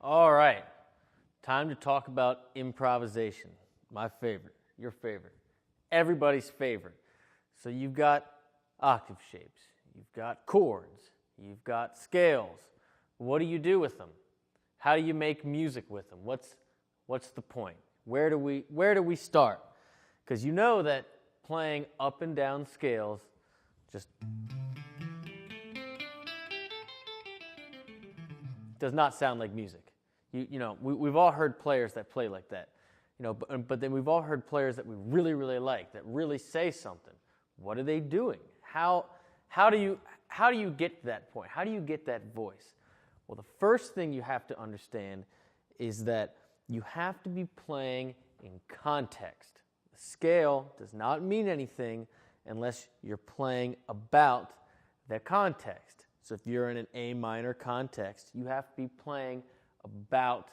All right, time to talk about improvisation. My favorite, your favorite, everybody's favorite. So you've got octave shapes, you've got chords, you've got scales. What do you do with them? How do you make music with them? What's the point? Where do we start? Because you know that playing up and down scales just does not sound like music. We've all heard players that play like that. But then we've all heard players that we really, really like, that really say something. What are they doing? How do you get to that point? How do you get that voice? Well, the first thing you have to understand is that you have to be playing in context. The scale does not mean anything unless you're playing about the context. So if you're in an A minor context, you have to be playing about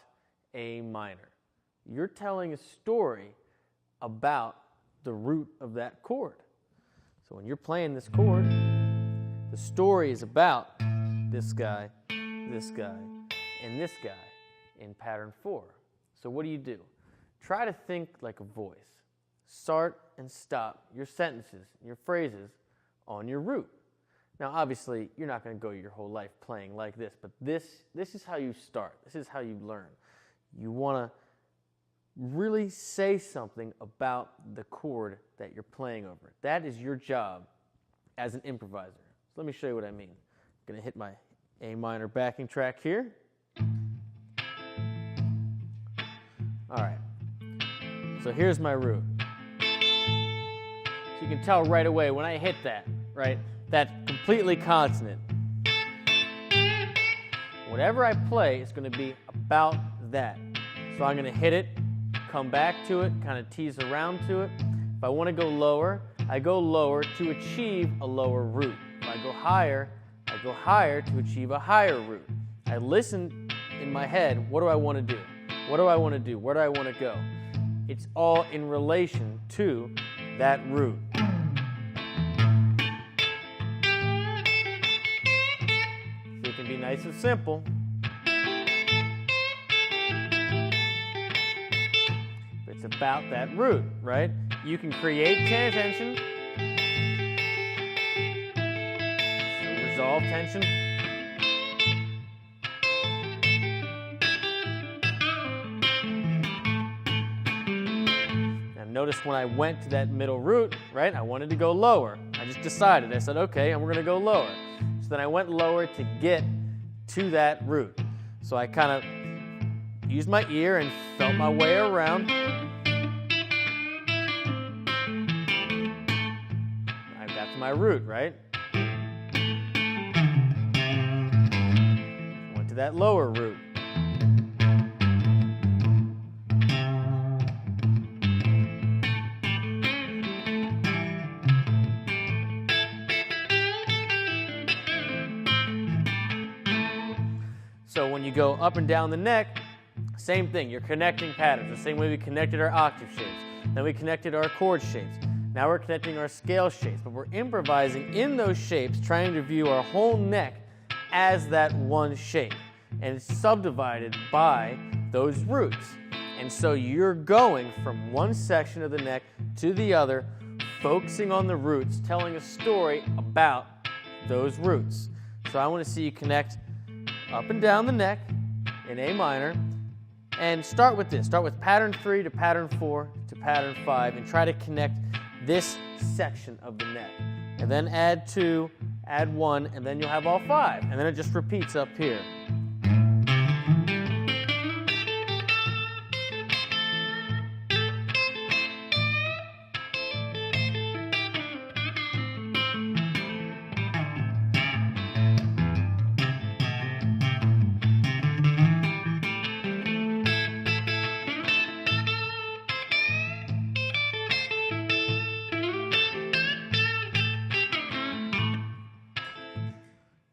A minor. You're telling a story about the root of that chord. So when you're playing this chord, the story is about this guy, and this guy in pattern 4. So what do? Try to think like a voice. Start and stop your sentences, your phrases on your root. Now, obviously, you're not going to go your whole life playing like this, but this is how you start. This is how you learn. You want to really say something about the chord that you're playing over. That is your job as an improviser. So let me show you what I mean. I'm going to hit my A minor backing track here. All right. So here's my root. So you can tell right away when I hit that, right? That's completely consonant. Whatever I play is going to be about that. So I'm going to hit it, come back to it, kind of tease around to it. If I want to go lower, I go lower to achieve a lower root. If I go higher to achieve a higher root. I listen in my head, what do I want to do? What do I want to do? Where do I want to go? It's all in relation to that root. So it can be nice and simple. It's about that root, right? You can create tension, resolve tension. Now notice when I went to that middle root, right? I wanted to go lower. I just decided. I said, okay, and we're going to go lower. So then I went lower to get to that root. So I kind of used my ear and felt my way around. I got to my root, right? Went to that lower root. So when you go up and down the neck, same thing. You're connecting patterns, the same way we connected our octave shapes. Then we connected our chord shapes. Now we're connecting our scale shapes, but we're improvising in those shapes, trying to view our whole neck as that one shape. And it's subdivided by those roots. And so you're going from one section of the neck to the other, focusing on the roots, telling a story about those roots. So I want to see you connect up and down the neck in A minor, and start with this. Start with pattern 3 to pattern 4 to pattern 5, and try to connect this section of the neck. And then add 2, add 1, and then you'll have all 5. And then it just repeats up here.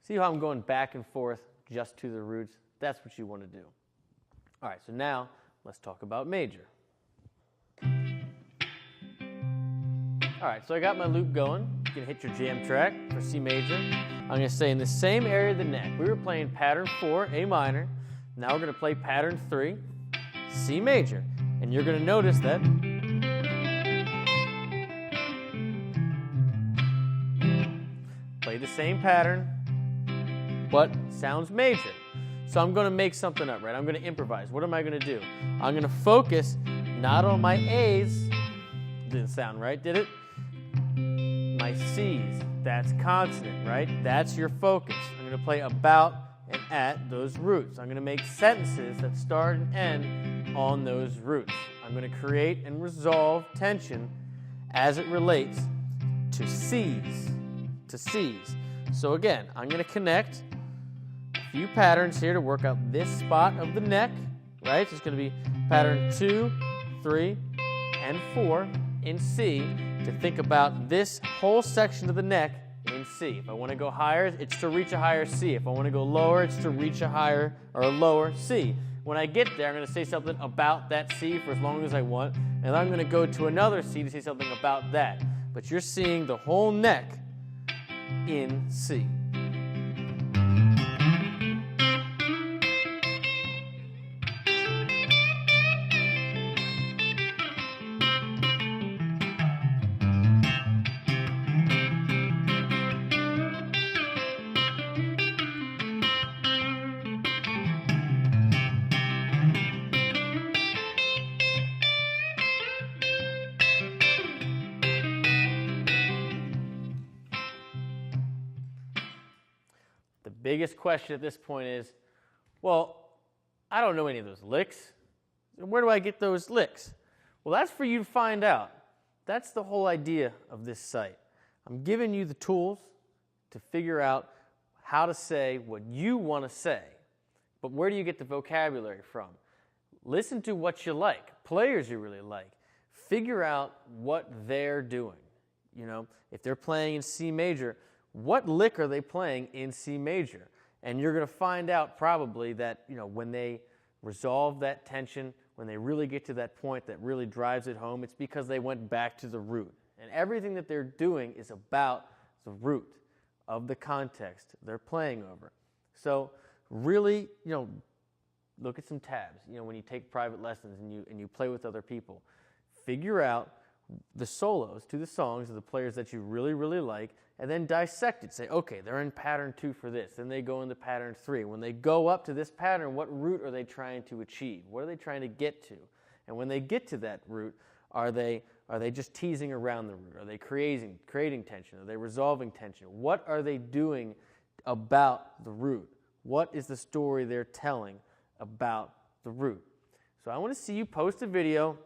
See how I'm going back and forth just to the roots? That's what you want to do. All right, so now let's talk about major. All right, so I got my loop going. You can hit your jam track for C major. I'm going to say in the same area of the neck. We were playing pattern 4, A minor. Now we're going to play pattern 3, C major. And you're going to notice that play the same pattern, but sounds major. So I'm going to make something up, right? I'm going to improvise. What am I going to do? I'm going to focus not on my A's. Didn't sound right, did it? My C's. That's consonant, right? That's your focus. I'm going to play about and at those roots. I'm going to make sentences that start and end on those roots. I'm going to create and resolve tension as it relates to C's. So again, I'm going to connect a few patterns here to work out this spot of the neck, right? So it's going to be pattern 2, 3, and 4 in C to think about this whole section of the neck in C. If I want to go higher, it's to reach a higher C. If I want to go lower, it's to reach a higher or a lower C. When I get there, I'm going to say something about that C for as long as I want, and then I'm going to go to another C to say something about that. But you're seeing the whole neck in C. The biggest question at this point is, well, I don't know any of those licks. Where do I get those licks? Well, that's for you to find out. That's the whole idea of this site. I'm giving you the tools to figure out how to say what you want to say. But where do you get the vocabulary from? Listen to what you like, players you really like. Figure out what they're doing. You know, if they're playing in C major, what lick are they playing in C major? And you're going to find out probably that, you know, when they resolve that tension, when they really get to that point that really drives it home, it's because they went back to the root. And everything that they're doing is about the root of the context they're playing over. So really, you know, look at some tabs. You know, when you take private lessons and you play with other people, figure out the solos to the songs of the players that you really, really like, and then dissect it. Say, okay, they're in pattern 2 for this. Then they go into pattern 3. When they go up to this pattern, what root are they trying to achieve? What are they trying to get to? And when they get to that root, are they just teasing around the root? Are they creating tension? Are they resolving tension? What are they doing about the root? What is the story they're telling about the root? So I want to see you post a video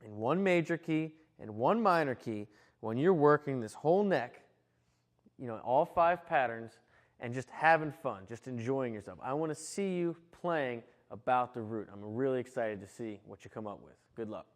in one major key and one minor key when you're working this whole neck, you know, all 5 patterns, and just having fun, just enjoying yourself. I want to see you playing about the root. I'm really excited to see what you come up with. Good luck.